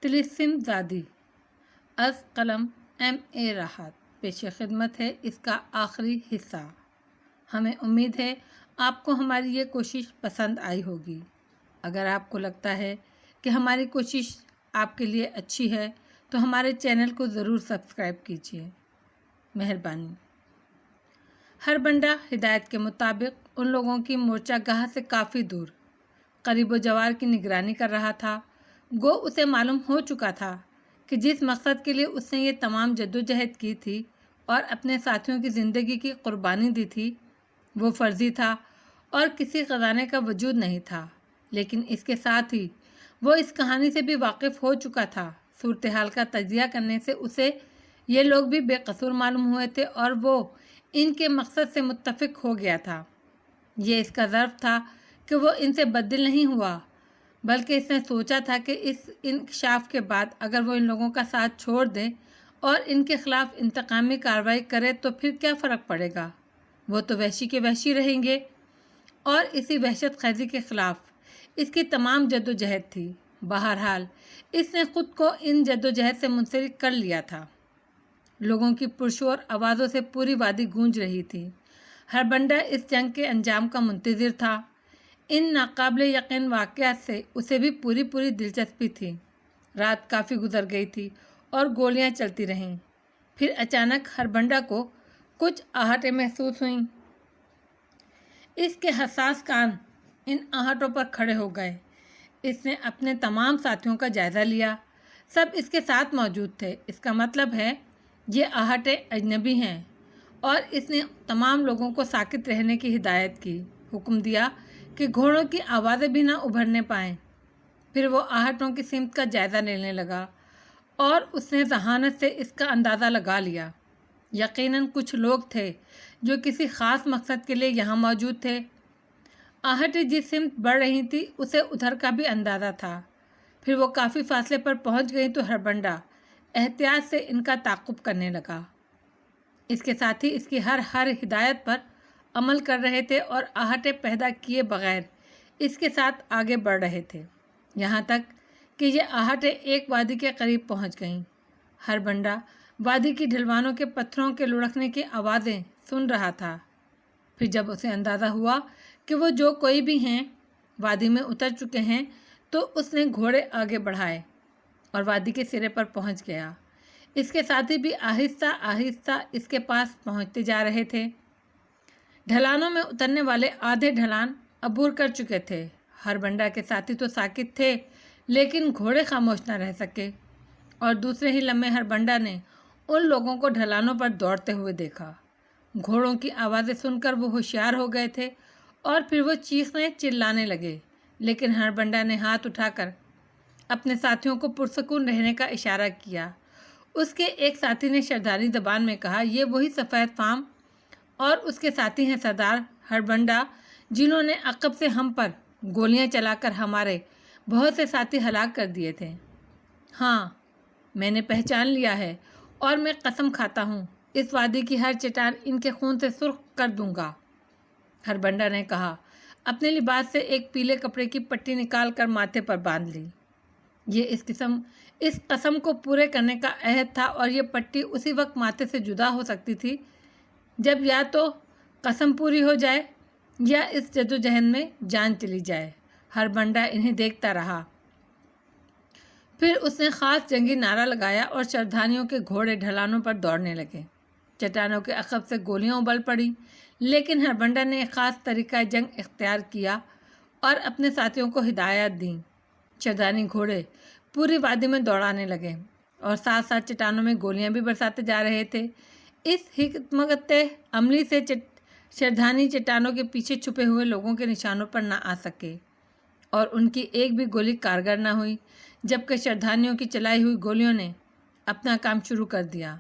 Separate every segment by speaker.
Speaker 1: طلسم زادی از قلم M.A. راحت پیش خدمت ہے اس کا آخری حصہ۔ ہمیں امید ہے آپ کو ہماری یہ کوشش پسند آئی ہوگی۔ اگر آپ کو لگتا ہے کہ ہماری کوشش آپ کے لیے اچھی ہے تو ہمارے چینل کو ضرور سبسکرائب کیجیے، مہربانی۔ ہربنڈا ہدایت کے مطابق ان لوگوں کی مورچہ گاہ سے کافی دور قریب و جوار کی نگرانی کر رہا تھا۔ گو اسے معلوم ہو چکا تھا کہ جس مقصد کے لیے اس نے یہ تمام جدوجہد کی تھی اور اپنے ساتھیوں کی زندگی کی قربانی دی تھی وہ فرضی تھا اور کسی خزانے کا وجود نہیں تھا، لیکن اس کے ساتھ ہی وہ اس کہانی سے بھی واقف ہو چکا تھا۔ صورتحال کا تجزیہ کرنے سے اسے یہ لوگ بھی بے قصور معلوم ہوئے تھے اور وہ ان کے مقصد سے متفق ہو گیا تھا۔ یہ اس کا ظرف تھا کہ وہ ان سے بددل نہیں ہوا، بلکہ اس نے سوچا تھا کہ اس انکشاف کے بعد اگر وہ ان لوگوں کا ساتھ چھوڑ دے اور ان کے خلاف انتقامی کارروائی کرے تو پھر کیا فرق پڑے گا؟ وہ تو وحشی کے وحشی رہیں گے۔ اور اسی وحشت خیزی کے خلاف اس کی تمام جدوجہد تھی۔ بہرحال اس نے خود کو ان جدوجہد سے منسلک کر لیا تھا۔ لوگوں کی پرشور آوازوں سے پوری وادی گونج رہی تھی۔ ہربنڈا اس جنگ کے انجام کا منتظر تھا۔ ان ناقابل یقین واقعات سے اسے بھی پوری دلچسپی تھی۔ رات کافی گزر گئی تھی اور گولیاں چلتی رہیں۔ پھر اچانک ہربنڈا کو کچھ آہٹیں محسوس ہوئیں۔ اس کے حساس کان ان آہٹوں پر کھڑے ہو گئے۔ اس نے اپنے تمام ساتھیوں کا جائزہ لیا۔ سب اس کے ساتھ موجود تھے، اس کا مطلب ہے یہ آہٹیں اجنبی ہیں، اور اس نے تمام لوگوں کو ساکت رہنے کی ہدایت کی، حکم دیا کہ گھوڑوں کی آوازیں بھی نہ ابھرنے پائیں۔ پھر وہ آہٹوں کی سمت کا جائزہ لینے لگا اور اس نے ذہانت سے اس کا اندازہ لگا لیا۔ یقیناً کچھ لوگ تھے جو کسی خاص مقصد کے لیے یہاں موجود تھے۔ آہٹیں جس سمت بڑھ رہی تھی اسے ادھر کا بھی اندازہ تھا۔ پھر وہ کافی فاصلے پر پہنچ گئی تو ہربنڈا احتیاط سے ان کا تعاقب کرنے لگا۔ اس کے ساتھی اس کی ہر ہدایت پر عمل کر رہے تھے اور آہٹیں پیدا کیے بغیر اس کے ساتھ آگے بڑھ رہے تھے، یہاں تک کہ یہ آہٹیں ایک وادی کے قریب پہنچ گئیں۔ ہربنڈا وادی کی ڈھلوانوں کے پتھروں کے لڑکنے کی آوازیں سن رہا تھا۔ پھر جب اسے اندازہ ہوا کہ وہ جو کوئی بھی ہیں وادی میں اتر چکے ہیں تو اس نے گھوڑے آگے بڑھائے اور وادی کے سرے پر پہنچ گیا۔ اس کے ساتھی بھی آہستہ آہستہ اس کے پاس پہنچتے جا رہے تھے۔ ڈھلانوں میں اترنے والے آدھے ڈھلان عبور کر چکے تھے۔ ہربنڈا کے ساتھی تو ساکت تھے لیکن گھوڑے خاموش نہ رہ سکے، اور دوسرے ہی لمحے ہربنڈا نے ان لوگوں کو ڈھلانوں پر دوڑتے ہوئے دیکھا۔ گھوڑوں کی آوازیں سن کر وہ ہوشیار ہو گئے تھے اور پھر وہ چیخنے چلانے لگے، لیکن ہربنڈا نے ہاتھ اٹھا کر اپنے ساتھیوں کو پرسکون رہنے کا اشارہ کیا۔ اس کے ایک ساتھی نے شردھانی زبان میں کہا، یہ وہی سفید فام اور اس کے ساتھی ہیں سردار ہربنڈا جنہوں نے عقب سے ہم پر گولیاں چلا کر ہمارے بہت سے ساتھی ہلاک کر دیے تھے۔ ہاں، میں نے پہچان لیا ہے اور میں قسم کھاتا ہوں اس وادی کی ہر چٹان ان کے خون سے سرخ کر دوں گا، ہربنڈا نے کہا۔ اپنے لباس سے ایک پیلے کپڑے کی پٹی نکال کر ماتھے پر باندھ لی۔ یہ اس قسم کو پورے کرنے کا عہد تھا، اور یہ پٹی اسی وقت ماتھے سے جدا ہو سکتی تھی جب یا تو قسم پوری ہو جائے یا اس جدوجہد میں جان چلی جائے۔ ہربنڈا انہیں دیکھتا رہا۔ پھر اس نے خاص جنگی نعرہ لگایا اور شردھانیوں کے گھوڑے ڈھلانوں پر دوڑنے لگے۔ چٹانوں کے عقب سے گولیاں ابل پڑیں، لیکن ہربنڈا نے ایک خاص طریقہ جنگ اختیار کیا اور اپنے ساتھیوں کو ہدایات دیں۔ شردھانی گھوڑے پوری وادی میں دوڑانے لگے اور ساتھ ساتھ چٹانوں میں گولیاں بھی برساتے جا رہے تھے۔ اس حکمت عملی سے شردھانی چٹانوں کے پیچھے چھپے ہوئے لوگوں کے نشانوں پر نہ آ سکے اور ان کی ایک بھی گولی کارگر نہ ہوئی، جبکہ شردھانیوں کی چلائی ہوئی گولیوں نے اپنا کام شروع کر دیا۔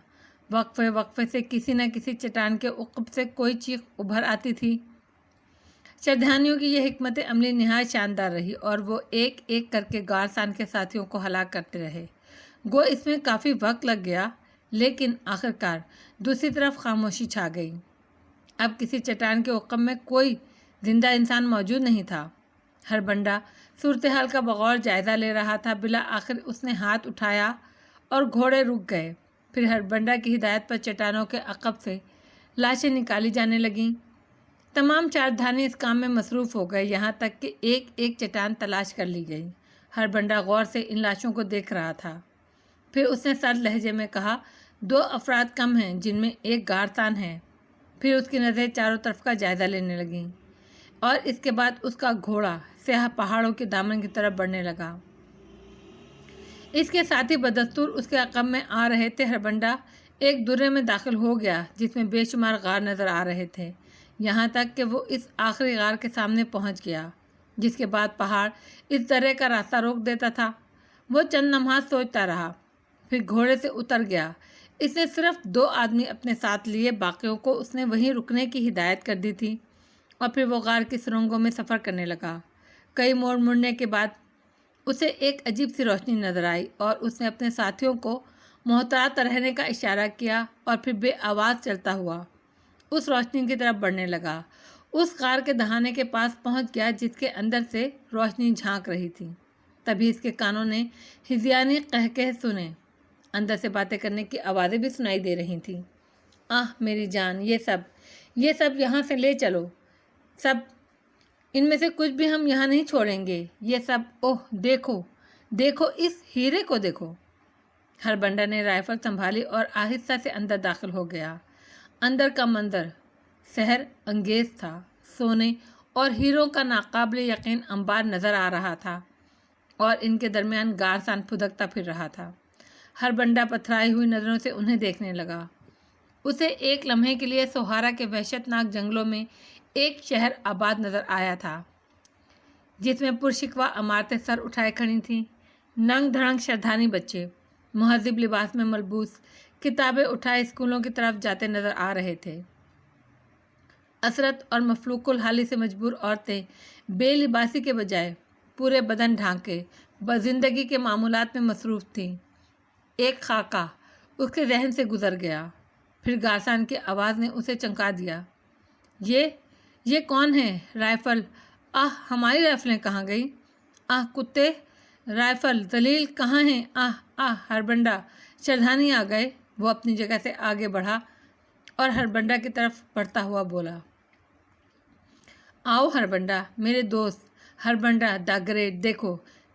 Speaker 1: وقفے سے کسی نہ کسی چٹان کے عقب سے کوئی چیخ ابھر آتی تھی۔ شردھانیوں کی یہ حکمت عملی نہایت شاندار رہی اور وہ ایک ایک کر کے گارسان کے ساتھیوں کو ہلاک کرتے رہے۔ گو اس میں کافی وقت لگ گیا، لیکن آخرکار دوسری طرف خاموشی چھا گئی۔ اب کسی چٹان کے عقب میں کوئی زندہ انسان موجود نہیں تھا۔ ہر بندہ صورتحال کا بغور جائزہ لے رہا تھا۔ بلا آخر اس نے ہاتھ اٹھایا اور گھوڑے رک گئے۔ پھر ہر بندہ کی ہدایت پر چٹانوں کے عقب سے لاشیں نکالی جانے لگیں۔ تمام چاردھانی اس کام میں مصروف ہو گئے، یہاں تک کہ ایک ایک چٹان تلاش کر لی گئی۔ ہر بندہ غور سے ان لاشوں کو دیکھ رہا تھا۔ پھر اس نے سرد لہجے میں کہا، 2 افراد کم ہیں جن میں ایک گارسان ہے۔ پھر اس کی نظریں چاروں طرف کا جائزہ لینے لگیں اور اس کے بعد اس کا گھوڑا سیاہ پہاڑوں کے دامن کی طرف بڑھنے لگا۔ اس کے ساتھی بدستور اس کے عقب میں آ رہے تھے۔ ہر بندہ ایک درے میں داخل ہو گیا جس میں بے شمار غار نظر آ رہے تھے، یہاں تک کہ وہ اس آخری غار کے سامنے پہنچ گیا، جس کے بعد پہاڑ اس درے کا راستہ روک دیتا تھا۔ وہ چند لمحات سوچتا رہا، پھر گھوڑے سے اتر گیا۔ اس نے صرف 2 آدمی اپنے ساتھ لیے، باقیوں کو اس نے وہیں رکنے کی ہدایت کر دی تھی، اور پھر وہ غار کی سرنگوں میں سفر کرنے لگا۔ کئی موڑ مڑنے کے بعد اسے ایک عجیب سی روشنی نظر آئی اور اس نے اپنے ساتھیوں کو محتاط رہنے کا اشارہ کیا اور پھر بے آواز چلتا ہوا اس روشنی کی طرف بڑھنے لگا۔ اس غار کے دہانے کے پاس پہنچ گیا جس کے اندر سے روشنی جھانک رہی تھی۔ تبھی اس کے کانوں نے ہذیانی قہقہے سنے، اندر سے باتیں کرنے کی آوازیں بھی سنائی دے رہی تھیں۔ آہ میری جان، یہ سب یہاں سے لے چلو، سب، ان میں سے کچھ بھی ہم یہاں نہیں چھوڑیں گے، یہ سب۔ اوہ دیکھو اس ہیرے کو دیکھو۔ ہر بندہ نے رائفل سنبھالی اور آہستہ سے اندر داخل ہو گیا۔ اندر کا منظر سحر انگیز تھا، سونے اور ہیروں کا ناقابل یقین انبار نظر آ رہا تھا اور ان کے درمیان گارسان پھدکتا پھر رہا تھا۔ ہر بندہ پتھرائی ہوئی نظروں سے انہیں دیکھنے لگا۔ اسے ایک لمحے کے لیے سوہارا کے وحشت ناک جنگلوں میں ایک شہر آباد نظر آیا تھا، جس میں پرشکوہ عمارتیں سر اٹھائے کھڑی تھیں۔ ننگ دھڑنگ شردھانی بچے مہذب لباس میں ملبوس کتابیں اٹھائے اسکولوں کی طرف جاتے نظر آ رہے تھے۔ اسرت اور مفلوق الحالی سے مجبور عورتیں بے لباسی کے بجائے پورے بدن ڈھانکے زندگی کے معمولات میں مصروف تھیں۔ ایک خاکہ اس کے ذہن سے گزر گیا، پھر گارسان کی آواز نے اسے چمکا دیا۔ یہ کون ہے؟ رائفل! آہ ہماری رائفلیں کہاں گئیں؟ آہ کتے! رائفل ذلیل کہاں ہیں؟ آہ ہر بندہ! شردھانی آ گئے۔ وہ اپنی جگہ سے آگے بڑھا اور ہر بندہ کی طرف بڑھتا ہوا بولا، آؤ ہر بندہ، میرے دوست ہر بندہ دا گریٹ،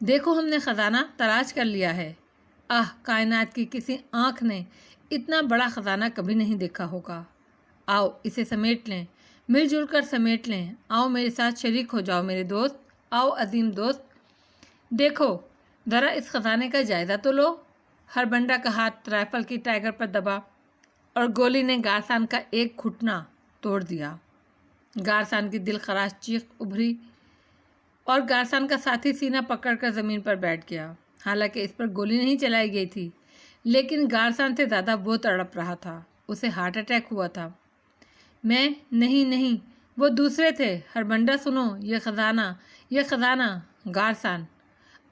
Speaker 1: دیکھو ہم نے خزانہ تلاش کر لیا ہے۔ آہ کائنات کی کسی آنکھ نے اتنا بڑا خزانہ کبھی نہیں دیکھا ہوگا۔ آؤ اسے سمیٹ لیں، مل جل کر سمیٹ لیں۔ آؤ میرے ساتھ شریک ہو جاؤ میرے دوست، آؤ عظیم دوست، دیکھو ذرا اس خزانے کا جائزہ تو لو۔ ہر بندہ کا ہاتھ رائفل کی ٹائگر پر دبا اور گولی نے گارسان کا ایک گھٹنا توڑ دیا۔ گارسان کی دل خراش چیخ ابھری اور گارسان کا ساتھی سینہ پکڑ کر زمین پر بیٹھ گیا۔ حالانکہ اس پر گولی نہیں چلائی گئی تھی، لیکن گارسان سے زیادہ وہ تڑپ رہا تھا، اسے ہارٹ اٹیک ہوا تھا۔ میں نہیں، وہ دوسرے تھے۔ ہر بندہ سنو، یہ خزانہ۔ گارسان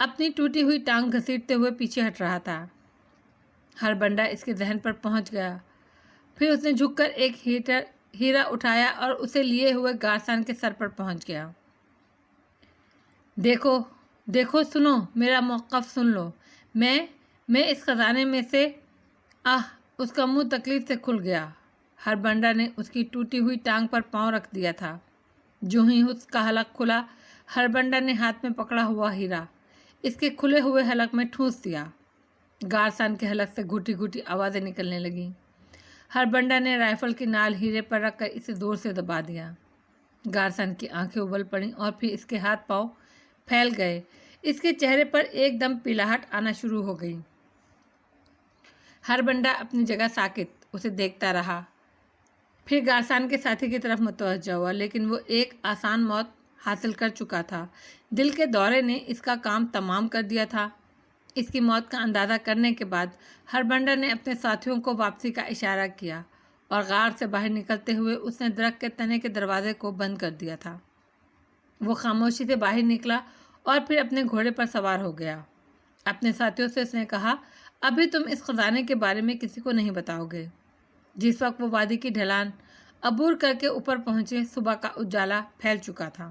Speaker 1: اپنی ٹوٹی ہوئی ٹانگ گھسیٹتے ہوئے پیچھے ہٹ رہا تھا۔ ہر بندہ اس کے ذہن پر پہنچ گیا۔ پھر اس نے جھک کر ایک ہیرا اٹھایا اور اسے لیے ہوئے گارسان کے سر پر پہنچ گیا۔ دیکھو سنو، میرا موقف سن لو، میں اس خزانے میں سے۔ اس کا منہ تکلیف سے کھل گیا۔ ہر بندہ نے اس کی ٹوٹی ہوئی ٹانگ پر پاؤں رکھ دیا تھا۔ جو ہی اس کا حلق کھلا، ہر بندہ نے ہاتھ میں پکڑا ہوا ہیرا اس کے کھلے ہوئے حلق میں ٹھونس دیا۔ گارسان کے حلق سے گھوٹی گھوٹی آوازیں نکلنے لگیں۔ ہر بندہ نے رائفل کی نال ہیرے پر رکھ کر اسے زور سے دبا دیا۔ گارسان کی آنکھیں ابل پڑیں اور پھر اس کے ہاتھ پاؤں پھیل گئے۔ اس کے چہرے پر ایک دم پیلاہٹ آنا شروع ہو گئی۔ ہر بندہ اپنی جگہ ساکت اسے دیکھتا رہا، پھر گارسان کے ساتھی کی طرف متوجہ ہوا، لیکن وہ ایک آسان موت حاصل کر چکا تھا۔ دل کے دورے نے اس کا کام تمام کر دیا تھا۔ اس کی موت کا اندازہ کرنے کے بعد ہر بندہ نے اپنے ساتھیوں کو واپسی کا اشارہ کیا اور غار سے باہر نکلتے ہوئے اس نے درخت کے تنے کے دروازے کو بند کر دیا تھا۔ وہ خاموشی سے باہر نکلا اور پھر اپنے گھوڑے پر سوار ہو گیا۔ اپنے ساتھیوں سے اس نے کہا، ابھی تم اس خزانے کے بارے میں کسی کو نہیں بتاؤ گے۔ جس وقت وہ وادی کی ڈھلان عبور کر کے اوپر پہنچے، صبح کا اجالا پھیل چکا تھا۔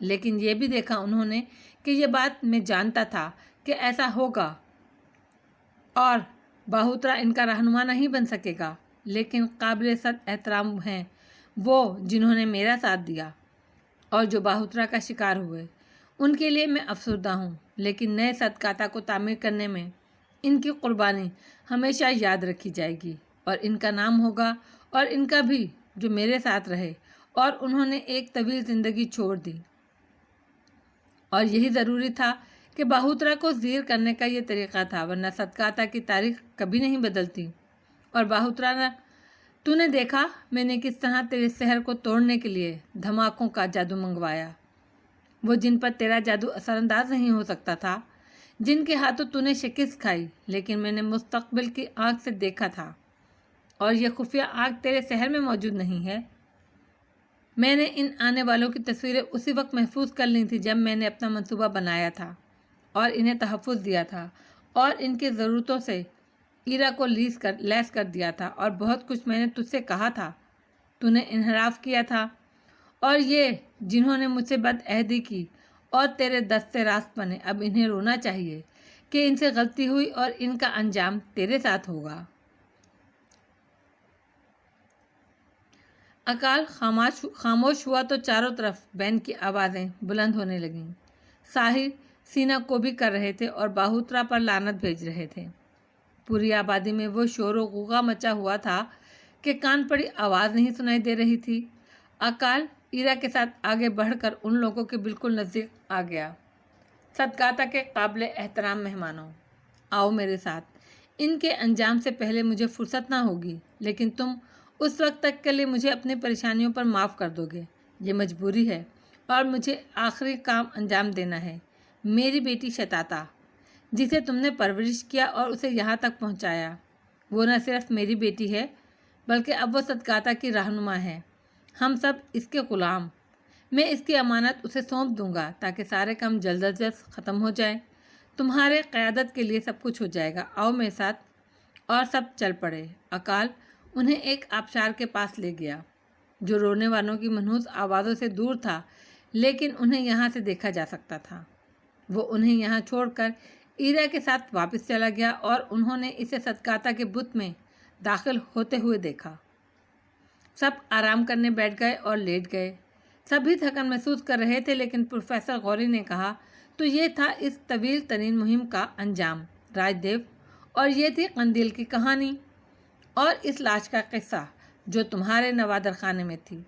Speaker 1: لیکن یہ بھی دیکھا انہوں نے کہ یہ بات میں جانتا تھا کہ ایسا ہوگا اور باہوترا ان کا رہنما نہیں بن سکے گا، لیکن قابل صد احترام ہیں وہ جنہوں نے میرا ساتھ دیا اور جو باہوترا کا شکار ہوئے۔ ان کے لیے میں افسردہ ہوں، لیکن نئے صدقاتا کو تعمیر کرنے میں ان کی قربانی ہمیشہ یاد رکھی جائے گی اور ان کا نام ہوگا اور ان کا بھی جو میرے ساتھ رہے اور انہوں نے ایک طویل زندگی چھوڑ دی۔ اور یہی ضروری تھا کہ باہوترا کو زیر کرنے کا یہ طریقہ تھا، ورنہ صدقاتا کی تاریخ کبھی نہیں بدلتی۔ اور باہوترا تو نے دیکھا میں نے کس طرح تیرے سحر کو توڑنے کے لیے دھماکوں کا جادو منگوایا، وہ جن پر تیرا جادو اثر انداز نہیں ہو سکتا تھا، جن کے ہاتھوں تو نے شکست کھائی، لیکن میں نے مستقبل کی آنکھ سے دیکھا تھا اور یہ خفیہ آنکھ تیرے سحر میں موجود نہیں ہے۔ میں نے ان آنے والوں کی تصویریں اسی وقت محفوظ کر لی تھی جب میں نے اپنا منصوبہ بنایا تھا اور انہیں تحفظ دیا تھا اور ان کی ضرورتوں سے ایرا کو لیس کر دیا تھا، اور بہت کچھ میں نے تجھ سے کہا تھا، تو نے انحراف کیا تھا، اور یہ جنہوں نے مجھ سے بد عہدی کی اور تیرے دستے راست بنے، اب انہیں رونا چاہیے کہ ان سے غلطی ہوئی اور ان کا انجام تیرے ساتھ ہوگا۔ اکال خاموش ہوا تو چاروں طرف بین کی آوازیں بلند ہونے لگیں۔ ساحر سینا کو بھی کر رہے تھے اور باہوترا پر لعنت بھیج رہے تھے۔ پوری آبادی میں وہ شور و غوغا مچا ہوا تھا کہ کان پڑی آواز نہیں سنائی دے رہی تھی۔ اکال ایرا کے ساتھ آگے بڑھ کر ان لوگوں کے بالکل نزدیک آ گیا۔ صدقاتا کے قابل احترام مہمانوں، آؤ میرے ساتھ، ان کے انجام سے پہلے مجھے فرصت نہ ہوگی، لیکن تم اس وقت تک کے لیے مجھے اپنی پریشانیوں پر معاف کر دو گے۔ یہ مجبوری ہے اور مجھے آخری کام انجام دینا ہے۔ میری بیٹی شتاتا، جسے تم نے پرورش کیا اور اسے یہاں تک پہنچایا، وہ نہ صرف میری بیٹی ہے بلکہ اب وہ صدقاتا کی رہنما ہے۔ ہم سب اس کے غلام۔ میں اس کی امانت اسے سونپ دوں گا تاکہ سارے کام جلد از جلد ختم ہو جائیں۔ تمہارے قیادت کے لیے سب کچھ ہو جائے گا، آؤ میرے ساتھ۔ اور سب چل پڑے۔ اکال انہیں ایک آبشار کے پاس لے گیا جو رونے والوں کی منحوس آوازوں سے دور تھا، لیکن انہیں یہاں سے دیکھا جا سکتا تھا۔ وہ انہیں یہاں چھوڑ کر ایرا کے ساتھ واپس چلا گیا اور انہوں نے اسے صدقاتا کے بت میں داخل ہوتے ہوئے دیکھا۔ سب آرام کرنے بیٹھ گئے اور لیٹ گئے۔ سبھی تھکن محسوس کر رہے تھے، لیکن پروفیسر غوری نے کہا، تو یہ تھا اس طویل ترین مہم کا انجام راج دیو، اور یہ تھی قندیل کی کہانی اور اس لاش کا قصہ جو تمہارے نوادر خانے میں تھی۔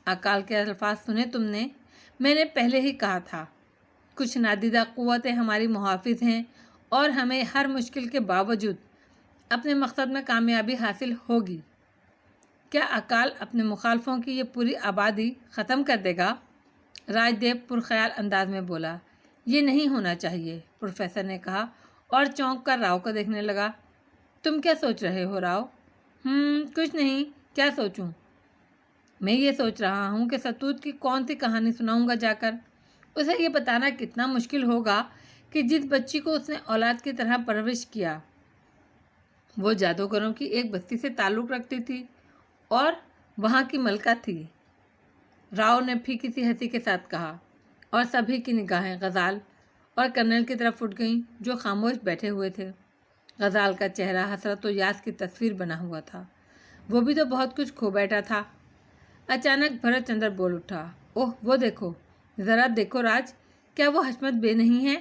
Speaker 1: اکال کے الفاظ سنے تم نے؟ میں نے پہلے ہی کہا تھا، کچھ نادیدہ قوتیں ہماری محافظ ہیں اور ہمیں ہر مشکل کے باوجود اپنے مقصد میں کامیابی حاصل ہوگی۔ کیا اکال اپنے مخالفوں کی یہ پوری آبادی ختم کر دے گا؟ راج دیو پرخیال انداز میں بولا۔ یہ نہیں ہونا چاہیے، پروفیسر نے کہا اور چونک کر راؤ کو دیکھنے لگا۔ تم کیا سوچ رہے ہو راؤ؟ کچھ نہیں، کیا سوچوں؟ میں یہ سوچ رہا ہوں کہ ستوت کی کون سی کہانی سناؤں گا جا کر۔ اسے یہ بتانا کتنا مشکل ہوگا کہ جس بچی کو اس نے اولاد کی طرح پرورش کیا وہ جادوگروں کی ایک بستی سے تعلق رکھتی تھی اور وہاں کی ملکہ تھی۔ راؤ نے پھیکی سی ہنسی کے ساتھ کہا، اور سبھی کی نگاہیں غزال اور کرنل کی طرف اٹھ گئیں جو خاموش بیٹھے ہوئے تھے۔ غزال کا چہرہ حسرت و یاس کی تصویر بنا ہوا تھا، وہ بھی تو بہت کچھ کھو بیٹھا تھا۔ اچانک بھرت چندر بول اٹھا، اوہ وہ دیکھو، ذرا دیکھو راج، کیا وہ حشمت بے نہیں ہے؟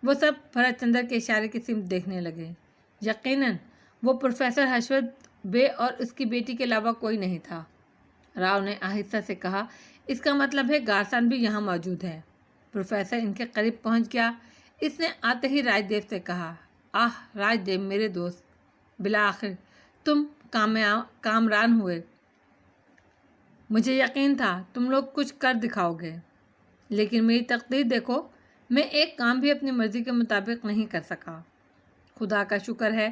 Speaker 1: وہ سب بھرت چندر کے اشارے کی سمت دیکھنے لگے۔ یقیناً وہ پروفیسر حشمت بے اور اس کی بیٹی کے علاوہ کوئی نہیں تھا۔ راؤ نے آہستہ سے کہا، اس کا مطلب ہے گارسان بھی یہاں موجود ہے۔ پروفیسر ان کے قریب پہنچ گیا۔ اس نے آتے ہی راج دیو سے کہا، آہ راج دیو میرے دوست، بالآخر تم کامران ہوئے۔ مجھے یقین تھا تم لوگ کچھ کر دکھاؤ گے، لیکن میری تقدیر دیکھو، میں ایک کام بھی اپنی مرضی کے مطابق نہیں کر سکا۔ خدا کا شکر ہے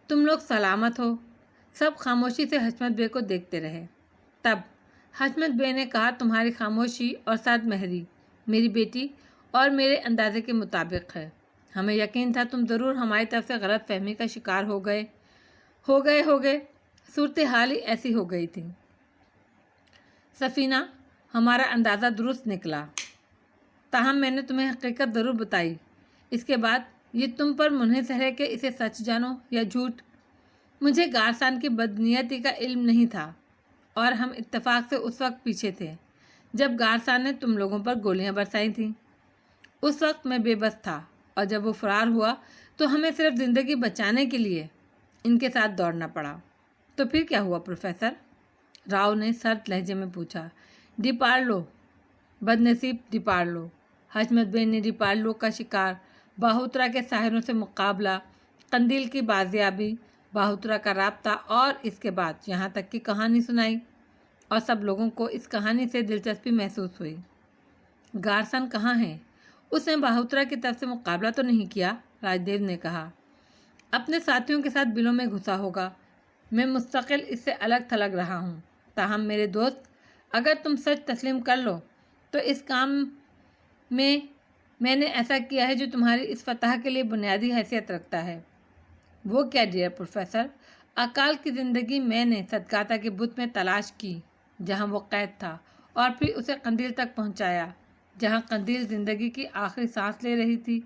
Speaker 1: تم لوگ سلامت ہو۔ سب خاموشی سے حشمت بے کو دیکھتے رہے۔ تب حشمت بے نے کہا، تمہاری خاموشی اور سعد مہری میری بیٹی اور میرے اندازے کے مطابق ہے۔ ہمیں یقین تھا تم ضرور ہماری طرف سے غلط فہمی کا شکار ہو گئے۔ صورتحال ہی ایسی ہو گئی تھی۔ سفینہ، ہمارا اندازہ درست نکلا۔ تاہم میں نے تمہیں حقیقت ضرور بتائی۔ اس کے بعد یہ تم پر منحصر ہے کہ اسے سچ جانو یا جھوٹ۔ مجھے غارسان کی بدنیتی کا علم نہیں تھا اور ہم اتفاق سے اس وقت پیچھے تھے جب غارسان نے تم لوگوں پر گولیاں برسائی تھیں۔ اس وقت میں بے بس تھا اور جب وہ فرار ہوا تو ہمیں صرف زندگی بچانے کے لیے ان کے ساتھ دوڑنا پڑا۔ تو پھر کیا ہوا پروفیسر؟ راؤ نے سرد لہجے میں پوچھا۔ ڈیپارلو، بد نصیب ڈیپارلو۔ حشمت بے نے ڈیپارلو کا شکار، باہوترا کے ساحروں سے مقابلہ، قندیل کی بازیابی، باہوترا کا رابطہ اور اس کے بعد یہاں تک کی کہانی سنائی، اور سب لوگوں کو اس کہانی سے دلچسپی محسوس ہوئی۔ غارسان کہاں ہے؟ اس نے باہوترا کی طرف سے مقابلہ تو نہیں کیا؟ راج دیو نے کہا۔ اپنے ساتھیوں کے ساتھ بلوں میں گھسا ہوگا۔ میں مستقل اس سے الگ تھلگ رہا ہوں۔ تاہم میرے دوست، اگر تم سچ تسلیم کر لو تو اس کام میں نے ایسا کیا ہے جو تمہاری اس فتح کے لیے بنیادی حیثیت رکھتا ہے۔ وہ کیا ڈیئر پروفیسر؟ اکال کی زندگی میں نے صدقاتا کے بت میں تلاش کی جہاں وہ قید تھا، اور پھر اسے قندیل تک پہنچایا جہاں قندیل زندگی کی آخری سانس لے رہی تھی۔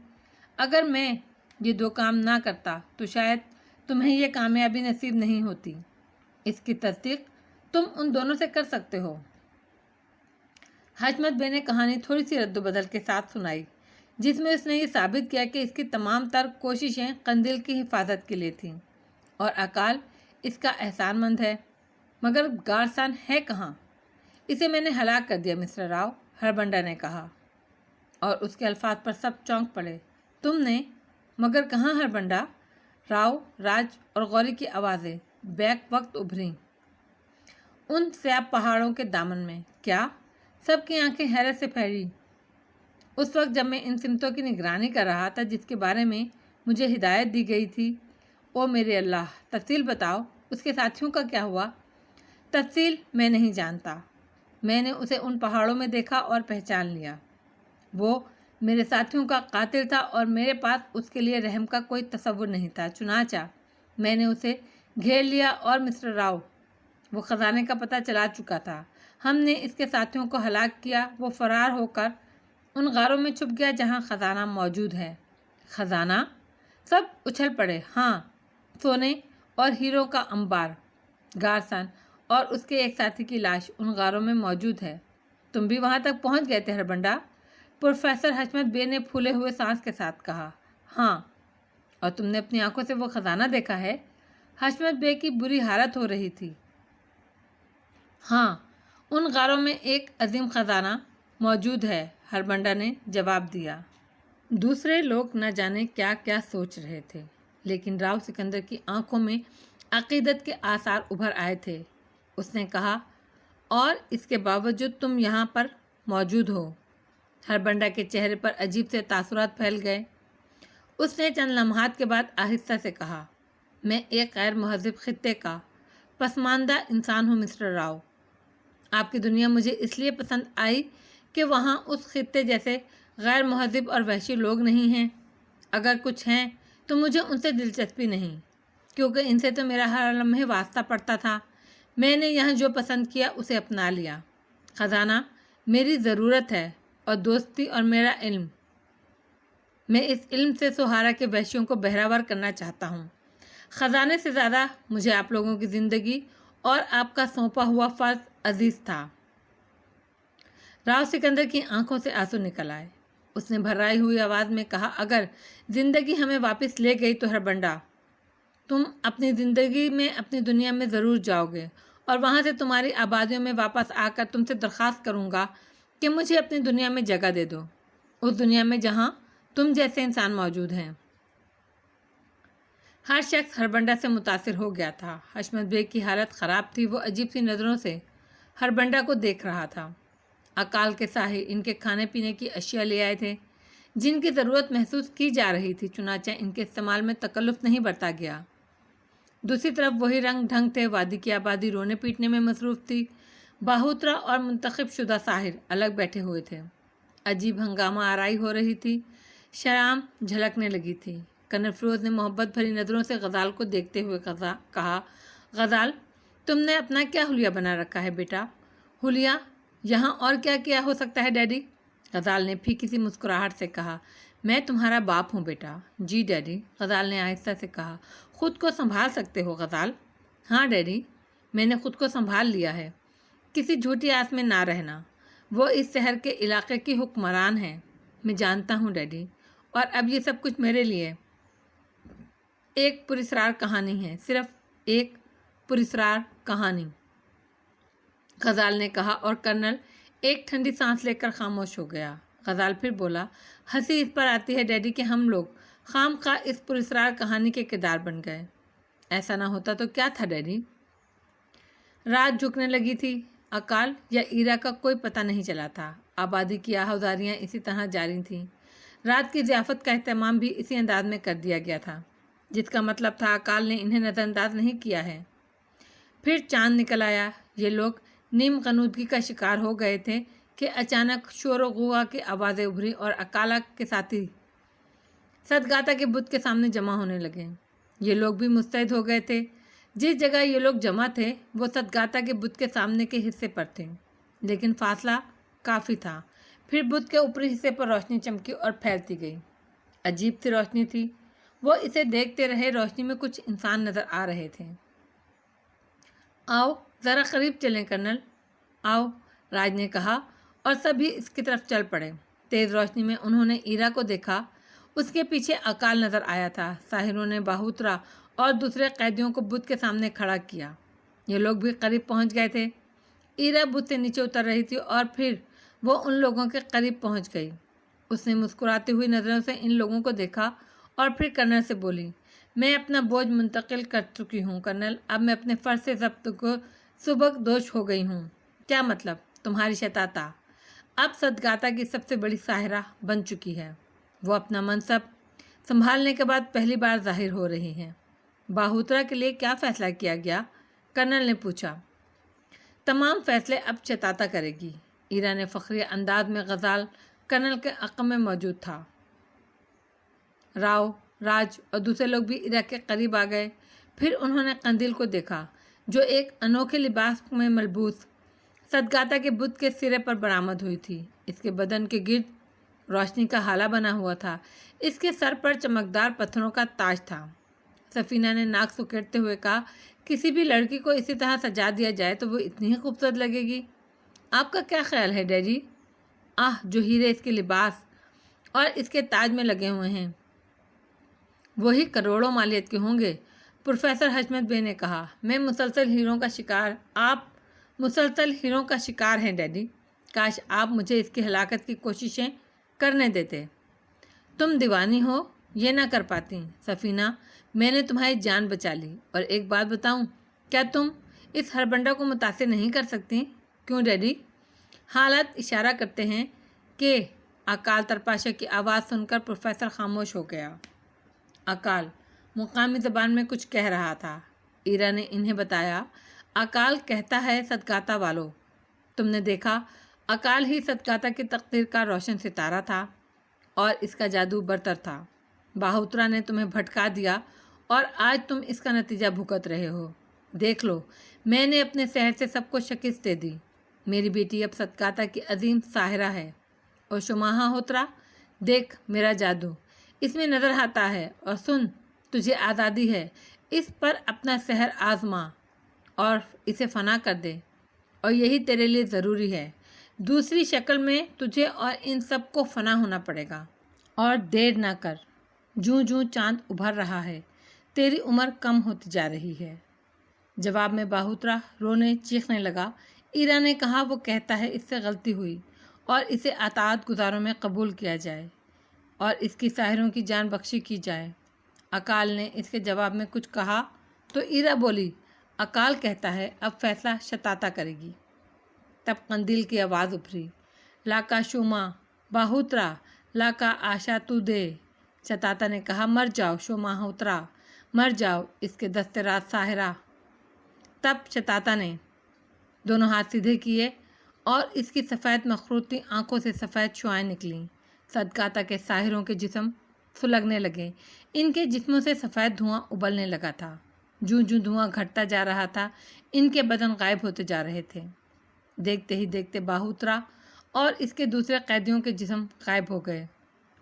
Speaker 1: اگر میں یہ دو کام نہ کرتا تو شاید تمہیں یہ کامیابی نصیب نہیں ہوتی۔ اس کی تصدیق تم ان دونوں سے کر سکتے ہو۔ حشمت بے نے کہانی تھوڑی سی رد و بدل کے ساتھ سنائی، جس میں اس نے یہ ثابت کیا کہ اس کی تمام تر کوششیں قندیل کی حفاظت کے لیے تھیں اور اکال اس کا احسان مند ہے۔ مگر غارسان ہے کہاں؟ اسے میں نے ہلاک کر دیا مسٹر راؤ، ہربنڈا نے کہا، اور اس کے الفاظ پر سب چونک پڑے۔ تم نے؟ مگر کہاں ہربنڈا؟ راؤ، راج اور غوری کی آوازیں بیک وقت ابھریں۔ ان سیاب پہاڑوں کے دامن میں۔ کیا؟ سب کی آنکھیں حیرت سے پھیلی۔ اس وقت جب میں ان سمتوں کی نگرانی کر رہا تھا جس کے بارے میں مجھے ہدایت دی گئی تھی۔ او میرے اللہ، تفصیل بتاؤ، اس کے ساتھیوں کا کیا ہوا؟ تفصیل میں نہیں جانتا۔ میں نے اسے ان پہاڑوں میں دیکھا اور پہچان لیا۔ وہ میرے ساتھیوں کا قاتل تھا اور میرے پاس اس کے لیے رحم کا کوئی تصور نہیں تھا، چنانچہ میں نے اسے گھیر لیا اور مسٹر راؤ، وہ خزانے کا پتہ چلا چکا تھا۔ ہم نے اس کے ساتھیوں کو ہلاک کیا۔ وہ فرار ہو کر ان غاروں میں چھپ گیا جہاں خزانہ موجود ہے۔ خزانہ؟ سب اچھل پڑے۔ ہاں، سونے اور ہیروں کا انبار۔ غارسان اور اس کے ایک ساتھی کی لاش ان غاروں میں موجود ہے۔ تم بھی وہاں تک پہنچ گئے تھے ہربنڈا؟ پروفیسر حشمت بے نے پھولے ہوئے سانس کے ساتھ کہا۔ ہاں۔ اور تم نے اپنی آنکھوں سے وہ خزانہ دیکھا ہے؟ حشمت بے کی بری حالت ہو رہی تھی۔ ہاں، ان غاروں میں ایک عظیم خزانہ موجود ہے، ہربنڈا نے جواب دیا۔ دوسرے لوگ نہ جانے کیا کیا سوچ رہے تھے، لیکن راؤ سکندر کی آنکھوں میں عقیدت کے آثار ابھر آئے تھے۔ اس نے کہا، اور اس کے باوجود تم یہاں پر موجود ہو؟ ہربنڈا کے چہرے پر عجیب سے تاثرات پھیل گئے۔ اس نے چند لمحات کے بعد آہستہ سے کہا، میں ایک غیر مہذب خطے کا پسماندہ انسان ہوں مسٹر راؤ۔ آپ کی دنیا مجھے اس لیے پسند آئی کہ وہاں اس خطے جیسے غیر مہذب اور وحشی لوگ نہیں ہیں۔ اگر کچھ ہیں تو مجھے ان سے دلچسپی نہیں، کیونکہ ان سے تو میرا ہر لمحے واسطہ پڑتا تھا۔ میں نے یہاں جو پسند کیا اسے اپنا لیا۔ خزانہ میری ضرورت ہے اور دوستی اور میرا علم۔ میں اس علم سے سہارا کے وحشیوں کو بہراور کرنا چاہتا ہوں۔ خزانے سے زیادہ مجھے آپ لوگوں کی زندگی اور آپ کا سونپا ہوا فرض عزیز تھا۔ راؤ سکندر کی آنکھوں سے آنسو نکل آئے۔ اس نے بھرائی ہوئی آواز میں کہا، اگر زندگی ہمیں واپس لے گئی تو ہربنڈا، تم اپنی زندگی میں اپنی دنیا میں ضرور جاؤ گے، اور وہاں سے تمہاری آبادیوں میں واپس آ کر تم سے درخواست کروں گا کہ مجھے اپنی دنیا میں جگہ دے دو، اس دنیا میں جہاں تم جیسے انسان موجود ہیں۔ ہر شخص ہربنڈا سے متاثر ہو گیا تھا۔ حشمت بے کی حالت خراب تھی، وہ عجیب سی نظروں سے ہربنڈا کو دیکھ رہا تھا۔ اکال کے ساحر ان کے کھانے پینے کی اشیاء لے آئے تھے جن کی ضرورت محسوس کی جا رہی تھی، چنانچہ ان کے استعمال میں تکلف نہیں برتا گیا۔ دوسری طرف وہی رنگ ڈھنگ تھے، وادی کی آبادی رونے پیٹنے میں مصروف تھی۔ باہوترا اور منتخب شدہ ساحر الگ بیٹھے ہوئے تھے۔ عجیب ہنگامہ آرائی ہو رہی تھی، شرام جھلکنے لگی تھی۔ کنر فروز نے محبت بھری نظروں سے غزال کو دیکھتے ہوئے کہا، غزال، تم نے اپنا کیا حلیہ بنا رکھا ہے بیٹا؟ حلیہ؟ یہاں اور کیا کیا ہو سکتا ہے ڈیڈی؟ غزال نے پھیکی سی مسکراہٹ سے کہا، میں تمہارا باپ ہوں بیٹا۔ جی ڈیڈی، غزال نے آہستہ سے کہا۔ خود کو سنبھال سکتے ہو غزال؟ ہاں ڈیڈی، میں نے خود کو سنبھال لیا ہے۔ کسی جھوٹی آس میں نہ رہنا۔ وہ اس شہر کے علاقے کی حکمران ہے۔ میں جانتا ہوں ڈیڈی، اور اب یہ سب کچھ میرے لیے ایک پراسرار کہانی ہے، صرف ایک پراسرار کہانی، غزال نے کہا، اور کرنل ایک ٹھنڈی سانس لے کر خاموش ہو گیا۔ غزال پھر بولا، ہنسی اس پر آتی ہے ڈیڈی کہ ہم لوگ خام خواہ اس پراسرار کہانی کے کردار بن گئے۔ ایسا نہ ہوتا تو کیا تھا ڈیڈی؟ رات جھکنے لگی تھی۔ اکال یا ایرا کا کوئی پتہ نہیں چلا تھا۔ آبادی کی آہوازاریاں اسی طرح جاری تھیں۔ رات کی ضیافت کا اہتمام بھی اسی انداز میں کر دیا گیا تھا، جس کا مطلب تھا اکال نے انہیں نظر انداز نہیں کیا ہے۔ پھر چاند نکل آیا۔ یہ لوگ نیم غنودگی کا شکار ہو گئے تھے کہ اچانک شور و غوغا کی آوازیں ابھری اور اکالا کے ساتھی صدگاتا کے بت کے سامنے جمع ہونے لگے۔ یہ لوگ بھی مستعد ہو گئے تھے۔ جس جگہ یہ لوگ جمع تھے وہ صدگاتا کے بت کے سامنے کے حصے پر تھے، لیکن فاصلہ کافی تھا۔ پھر بت کے اوپری حصے پر روشنی چمکی اور پھیلتی گئی۔ عجیب سی روشنی تھی۔ وہ اسے دیکھتے رہے۔ روشنی میں کچھ انسان نظر آ رہے تھے۔ آؤ ذرا قریب چلیں کرنل، آؤ، راج نے کہا، اور سبھی اس کی طرف چل پڑے۔ تیز روشنی میں انہوں نے ایرا کو دیکھا۔ اس کے پیچھے اکال نظر آیا تھا۔ ساحروں نے باہوترا اور دوسرے قیدیوں کو بت کے سامنے کھڑا کیا۔ یہ لوگ بھی قریب پہنچ گئے تھے۔ ایرا بت سے نیچے اتر رہی تھی اور پھر وہ ان لوگوں کے قریب پہنچ گئی۔ اس نے مسکراتی ہوئی نظروں سے ان لوگوں کو دیکھا اور پھر کرنل سے بولی، میں اپنا بوجھ منتقل کر چکی ہوں کرنل، اب میں اپنے فرض سے ضبط کو سبکدوش ہو گئی ہوں۔ کیا مطلب؟ تمہاری شتاتا اب صدگاتا کی سب سے بڑی ساحرہ بن چکی ہے۔ وہ اپنا منصب سنبھالنے کے بعد پہلی بار ظاہر ہو رہی ہے۔ باہوترا کے لیے کیا فیصلہ کیا گیا؟ کرنل نے پوچھا۔ تمام فیصلے اب شتاتا کرے گی۔ ایرا نے فخری انداز میں غزال کرنل کے عقب میں موجود تھا۔ راؤ، راج اور دوسرے لوگ بھی ایرا کے قریب آ گئے۔ پھر انہوں نے قندیل کو دیکھا جو ایک انوکھے لباس میں ملبوس صدگاتا کے بت کے سرے پر برآمد ہوئی تھی۔ اس کے بدن کے گرد روشنی کا ہالہ بنا ہوا تھا۔ اس کے سر پر چمکدار پتھروں کا تاج تھا۔ سفینہ نے ناک سکیڑتے ہوئے کہا، کسی بھی لڑکی کو اسی طرح سجا دیا جائے تو وہ اتنی ہی خوبصورت لگے گی۔ آپ کا کیا خیال ہے ڈیڈی؟ جو ہیرے اس کے لباس اور اس کے تاج میں لگے ہوئے ہیں وہی کروڑوں مالیت کے ہوں گے، پروفیسر حشمت بے نے کہا۔ آپ مسلسل ہیروں کا شکار ہیں ڈیڈی۔ کاش آپ مجھے اس کی ہلاکت کی کوششیں کرنے دیتے۔ تم دیوانی ہو، یہ نہ کر پاتی۔ سفینہ، میں نے تمہاری جان بچا لی، اور ایک بات بتاؤں، کیا تم اس ہربنڈا کو متاثر نہیں کر سکتی؟ کیوں ڈیڈی؟ حالات اشارہ کرتے ہیں کہ اکال ترپاشا کی آواز سن کر پروفیسر خاموش ہو گیا۔ اکال مقامی زبان میں کچھ کہہ رہا تھا۔ ایرا نے انہیں بتایا، اکال کہتا ہے صدگاتا والو، تم نے دیکھا، اکال ہی صدگاتا کی تقدیر کا روشن ستارہ تھا اور اس کا جادو برتر تھا۔ باہوترا نے تمہیں بھٹکا دیا اور آج تم اس کا نتیجہ بھگت رہے ہو۔ دیکھ لو، میں نے اپنے سحر سے سب کو شکست دے دی۔ میری بیٹی اب صدگاتا کی عظیم ساحرہ ہے۔ اور شماہا ہوترا، دیکھ میرا جادو اس میں نظر آتا ہے، اور سن، تجھے آزادی ہے، اس پر اپنا سحر آزما اور اسے فنا کر دے، اور یہی تیرے لیے ضروری ہے۔ دوسری شکل میں تجھے اور ان سب کو فنا ہونا پڑے گا، اور دیر نہ کر۔ جوں جوں چاند ابھر رہا ہے، تیری عمر کم ہوتی جا رہی ہے۔ جواب میں باہوترا رونے چیخنے لگا۔ ایرا نے کہا، وہ کہتا ہے اس سے غلطی ہوئی اور اسے اطاعت گزاروں میں قبول کیا جائے اور اس کی ساحروں کی جان بخشی کی جائے۔ اکال نے اس کے جواب میں کچھ کہا تو ایرا بولی، اکال کہتا ہے اب فیصلہ شتاتا کرے گی۔ تب قندیل کی آواز ابھری، لاکا شوما باہوترا، لاکا آشا تو دے۔ شتاتا نے کہا، مر جاؤ شوما ہوترا، مر جاؤ اس کے دست راز ساحرہ۔ تب شتاتا نے دونوں ہاتھ سیدھے کیے اور اس کی سفید مخروطی آنکھوں سے سفید شعاعیں نکلیں۔ صدگاتا کے ساحروں کے جسم سلگنے لگے۔ ان کے جسموں سے سفید دھواں ابلنے لگا تھا۔ جوں جوں دھواں گھٹتا جا رہا تھا، ان کے بدن غائب ہوتے جا رہے تھے۔ دیکھتے ہی دیکھتے باہوترا اور اس کے دوسرے قیدیوں کے جسم غائب ہو گئے۔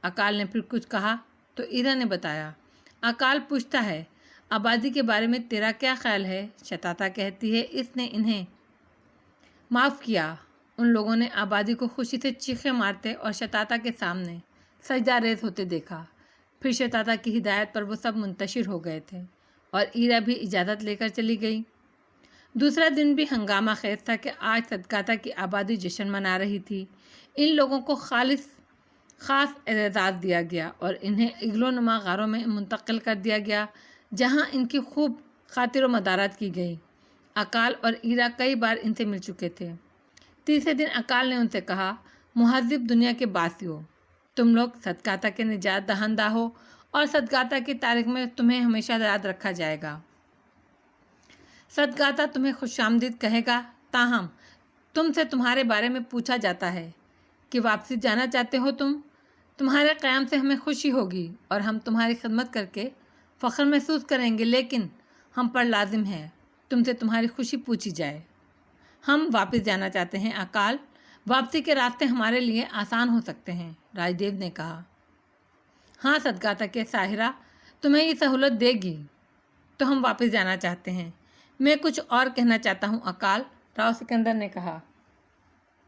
Speaker 1: اکال نے پھر کچھ کہا تو ایرا نے بتایا۔ اکال پوچھتا ہے، آبادی کے بارے میں تیرا کیا خیال ہے؟ شتاتا کہتی ہے، اس نے انہیں معاف کیا۔ ان لوگوں نے آبادی کو خوشی سے چیخیں مارتے اور شتاتا کے سامنے سجدہ ریز ہوتے دیکھا۔ پھر شتاتا کی ہدایت پر وہ سب منتشر ہو گئے تھے اور ایرا بھی اجازت لے کر چلی گئی۔ دوسرا دن بھی ہنگامہ خیز تھا کہ آج صدقاتا کی آبادی جشن منا رہی تھی۔ ان لوگوں کو خاص اعزاز دیا گیا اور انہیں اگلو نما غاروں میں منتقل کر دیا گیا جہاں ان کی خوب خاطر و مدارات کی گئی۔ اکال اور ایرا کئی بار ان سے مل چکے تھے۔ تیسرے دن اکال نے ان سے کہا، مہذب دنیا کے باسیوں، تم لوگ صدقاتا کے نجات دہندہ ہو اور صدقاتا کی تاریخ میں تمہیں ہمیشہ یاد رکھا جائے گا۔ صدقاتا تمہیں خوش آمدید کہے گا، تاہم تم سے تمہارے بارے میں پوچھا جاتا ہے کہ واپسی جانا چاہتے ہو تمہارے قیام سے ہمیں خوشی ہوگی اور ہم تمہاری خدمت کر کے فخر محسوس کریں گے، لیکن ہم پر لازم ہے تم سے تمہاری خوشی پوچھی جائے۔ ہم واپس جانا چاہتے ہیں اکال، واپسی کے راستے ہمارے لیے آسان ہو سکتے ہیں۔ راج دیو نے کہا، ہاں صدقاتا کے ساحرہ تمہیں یہ سہولت دے گی تو ہم واپس جانا چاہتے ہیں۔ میں کچھ اور کہنا چاہتا ہوں اکال، راؤ سکندر نے کہا۔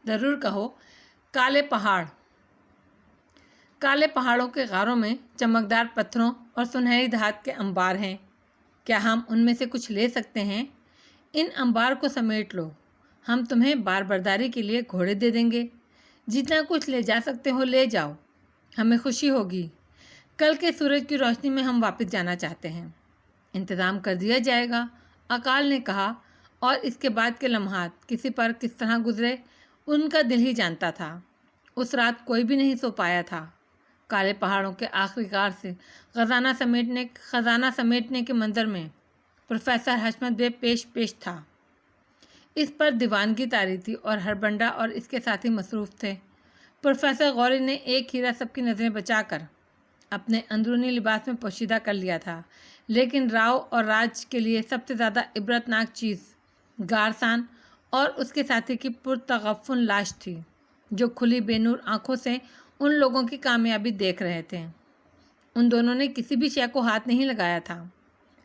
Speaker 1: ضرور کہو۔ کالے پہاڑوں کے غاروں میں چمکدار پتھروں اور سنہری دھات کے انبار ہیں، کیا ہم ان میں سے کچھ لے سکتے ہیں؟ ان انبار کو سمیٹ لو، ہم تمہیں بار برداری کے لیے گھوڑے دے دیں گے، جتنا کچھ لے جا سکتے ہو لے جاؤ، ہمیں خوشی ہوگی۔ کل کے سورج کی روشنی میں ہم واپس جانا چاہتے ہیں۔ انتظام کر دیا جائے گا، اکال نے کہا، اور اس کے بعد کے لمحات کسی پر کس طرح گزرے ان کا دل ہی جانتا تھا۔ اس رات کوئی بھی نہیں سو پایا تھا۔ کالے پہاڑوں کے آخری غار سے خزانہ سمیٹنے کے منظر میں پروفیسر حشمت بے پیش تھا۔ اس پر دیوانگی طاری تھی اور ہربنڈا اور اس کے ساتھی مصروف تھے۔ پروفیسر غوری نے ایک ہیرا سب کی نظریں بچا کر اپنے اندرونی لباس میں پوشیدہ کر لیا تھا، لیکن راؤ اور راج کے لیے سب سے زیادہ عبرتناک چیز گارسان اور اس کے ساتھی کی پرتغفن لاش تھی، جو کھلی بے نور آنکھوں سے ان لوگوں کی کامیابی دیکھ رہے تھے۔ ان دونوں نے کسی بھی شے کو ہاتھ نہیں لگایا تھا۔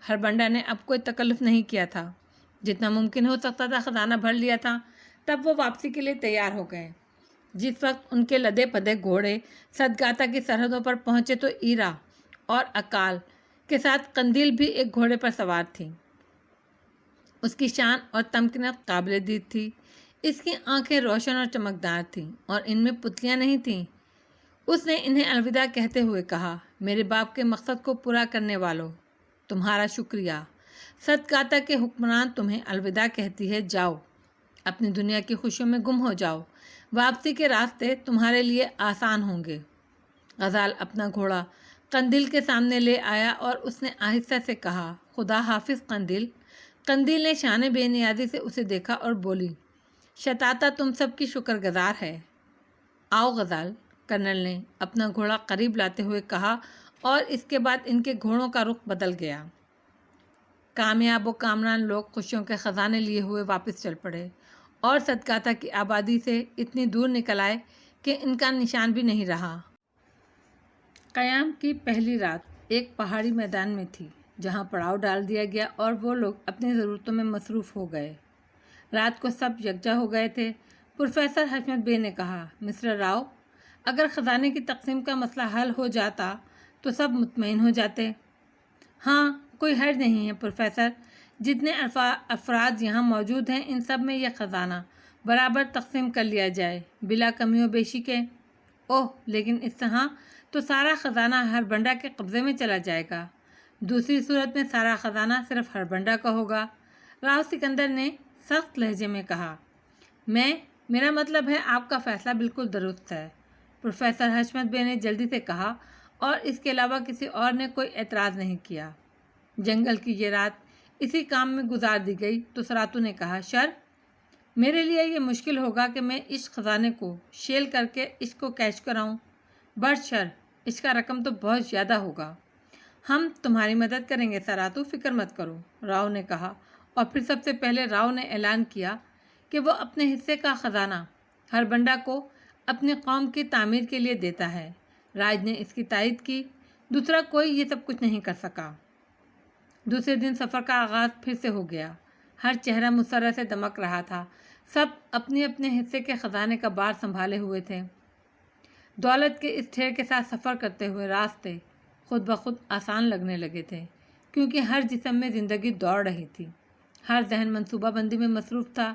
Speaker 1: ہربنڈا نے اب کوئی تکلف نہیں کیا تھا، جتنا ممکن ہو سکتا تھا خزانہ بھر لیا تھا۔ تب وہ واپسی کے لیے تیار ہو گئے۔ جس وقت ان کے لدے پدے گھوڑے صدقاتا کی سرحدوں پر پہنچے تو ایرا اور اکال کے ساتھ قندیل بھی ایک گھوڑے پر سوار تھی۔ اس کی شان اور تمکنت قابل دید تھی۔ اس کی آنکھیں روشن اور چمکدار تھیں اور ان میں پتلیاں نہیں تھیں۔ اس نے انہیں الوداع کہتے ہوئے کہا، میرے باپ کے مقصد کو پورا کرنے والوں، تمہارا شکریہ۔ صدقاتا کے حکمران تمہیں الوداع کہتی ہے، جاؤ، اپنی دنیا کی خوشیوں میں گم ہو جاؤ، واپسی کے راستے تمہارے لیے آسان ہوں گے۔ غزال اپنا گھوڑا قندیل کے سامنے لے آیا اور اس نے آہستہ سے کہا، خدا حافظ قندیل۔ قندیل نے شان بے نیازی سے اسے دیکھا اور بولی، شتاتا تم سب کی شکر گزار ہے۔ آؤ غزال، کرنل نے اپنا گھوڑا قریب لاتے ہوئے کہا، اور اس کے بعد ان کے گھوڑوں کا رخ بدل گیا۔ کامیاب و کامران لوگ خوشیوں کے خزانے لیے ہوئے واپس چل پڑے اور صدقاتا کی آبادی سے اتنی دور نکل آئے کہ ان کا نشان بھی نہیں رہا۔ قیام کی پہلی رات ایک پہاڑی میدان میں تھی جہاں پڑاؤ ڈال دیا گیا اور وہ لوگ اپنی ضرورتوں میں مصروف ہو گئے۔ رات کو سب یکجا ہو گئے تھے۔ پروفیسر حشمت بے نے کہا، مسٹر راؤ، اگر خزانے کی تقسیم کا مسئلہ حل ہو جاتا تو سب مطمئن ہو جاتے۔ ہاں، کوئی حرج نہیں ہے پروفیسر، جتنے افراد یہاں موجود ہیں ان سب میں یہ خزانہ برابر تقسیم کر لیا جائے، بلا کمی و بیشی کے۔ اوہ، لیکن اس طرح تو سارا خزانہ ہربنڈا کے قبضے میں چلا جائے گا۔ دوسری صورت میں سارا خزانہ صرف ہربنڈا کا ہوگا، راؤ سکندر نے سخت لہجے میں کہا۔ میرا مطلب ہے آپ کا فیصلہ بالکل درست ہے، پروفیسر حشمت بے نے جلدی سے کہا، اور اس کے علاوہ کسی اور نے کوئی اعتراض نہیں کیا۔ جنگل کی یہ رات اسی کام میں گزار دی گئی تو سراتو نے کہا، شر، میرے لیے یہ مشکل ہوگا کہ میں اس خزانے کو شیل کر کے اس کو کیچ کراؤں۔ بٹ شر، اس کا رقم تو بہت زیادہ ہوگا۔ ہم تمہاری مدد کریں گے سراتو، فکر مت کرو، راؤ نے کہا، اور پھر سب سے پہلے راؤ نے اعلان کیا کہ وہ اپنے حصے کا خزانہ ہربنڈا کو اپنی قوم کی تعمیر کے لیے دیتا ہے۔ راج نے اس کی تائید کی، دوسرا کوئی یہ سب کچھ نہیں کر سکا۔ دوسرے دن سفر کا آغاز پھر سے ہو گیا۔ ہر چہرہ مسرت سے دمک رہا تھا، سب اپنے اپنے حصے کے خزانے کا بار سنبھالے ہوئے تھے۔ دولت کے اس ڈھیر کے ساتھ سفر کرتے ہوئے راستے خود بخود آسان لگنے لگے تھے، کیونکہ ہر جسم میں زندگی دوڑ رہی تھی، ہر ذہن منصوبہ بندی میں مصروف تھا۔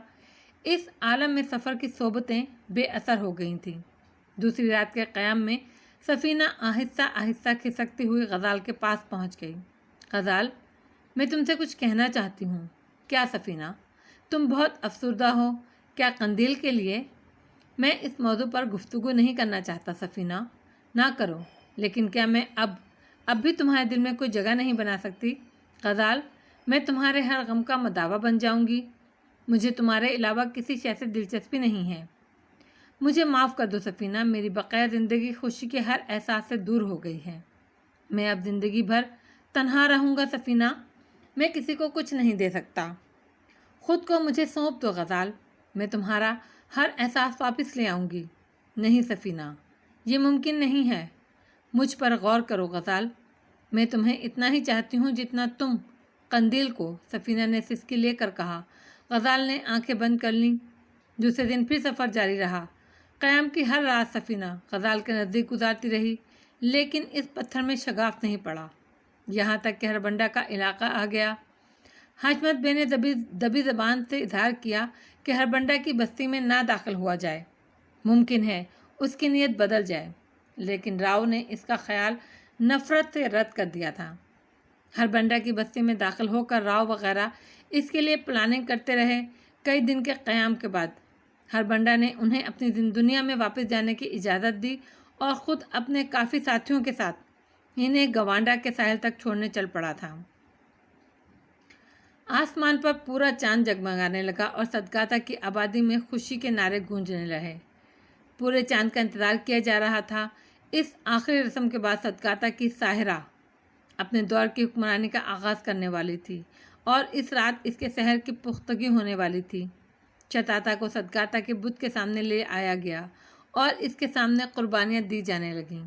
Speaker 1: اس عالم میں سفر کی صحبتیں بے اثر ہو گئی تھیں۔ دوسری رات کے قیام میں سفینہ آہستہ آہستہ کھسکتی ہوئی غزال کے پاس پہنچ گئی۔ غزال، میں تم سے کچھ کہنا چاہتی ہوں۔ کیا سفینہ؟ تم بہت افسردہ ہو کیا قندیل کے لیے؟ میں اس موضوع پر گفتگو نہیں کرنا چاہتا سفینہ۔ نہ کرو، لیکن کیا میں اب بھی تمہارے دل میں کوئی جگہ نہیں بنا سکتی؟ غزال، میں تمہارے ہر غم کا مداوا بن جاؤں گی۔ مجھے تمہارے علاوہ کسی شے سے دلچسپی نہیں ہے۔ مجھے معاف کر دو سفینہ، میری بقیہ زندگی خوشی کے ہر احساس سے دور ہو گئی ہے۔ میں اب زندگی بھر تنہا رہوں گا سفینہ، میں کسی کو کچھ نہیں دے سکتا۔ خود کو مجھے سونپ دو غزال، میں تمہارا ہر احساس واپس لے آؤں گی۔ نہیں سفینہ، یہ ممکن نہیں ہے۔ مجھ پر غور کرو غزال، میں تمہیں اتنا ہی چاہتی ہوں جتنا تم قندیل کو، سفینہ نے سسکی لے کر کہا۔ غزال نے آنکھیں بند کر لیں۔ دوسرے دن پھر سفر جاری رہا۔ قیام کی ہر رات سفینہ غزال کے نزدیک گزارتی رہی، لیکن اس پتھر میں شگاف نہیں پڑا، یہاں تک کہ ہربنڈا کا علاقہ آ گیا۔ حشمت بے نے دبی زبان سے اظہار کیا کہ ہربنڈا کی بستی میں نہ داخل ہوا جائے، ممکن ہے اس کی نیت بدل جائے، لیکن راؤ نے اس کا خیال نفرت سے رد کر دیا تھا۔ ہربنڈا کی بستی میں داخل ہو کر راؤ وغیرہ اس کے لیے پلاننگ کرتے رہے۔ کئی دن کے قیام کے بعد ہربنڈا نے انہیں اپنی دنیا میں واپس جانے کی اجازت دی اور خود اپنے کافی ساتھیوں کے ساتھ انہیں گوانڈا کے ساحل تک چھوڑنے چل پڑا تھا۔ آسمان پر پورا چاند جگمگانے لگا اور صدگاتا کی آبادی میں خوشی کے نعرے گونجنے رہے۔ پورے چاند کا انتظار کیا جا رہا تھا۔ اس آخری رسم کے بعد صدگاتا کی ساحرہ اپنے دور کی حکمرانی کا آغاز کرنے والی تھی اور اس رات اس کے سحر کی پختگی ہونے والی تھی۔ شتاتا کو صدگاتا کے بت کے سامنے لے آیا گیا اور اس کے سامنے قربانیاں دی جانے لگیں،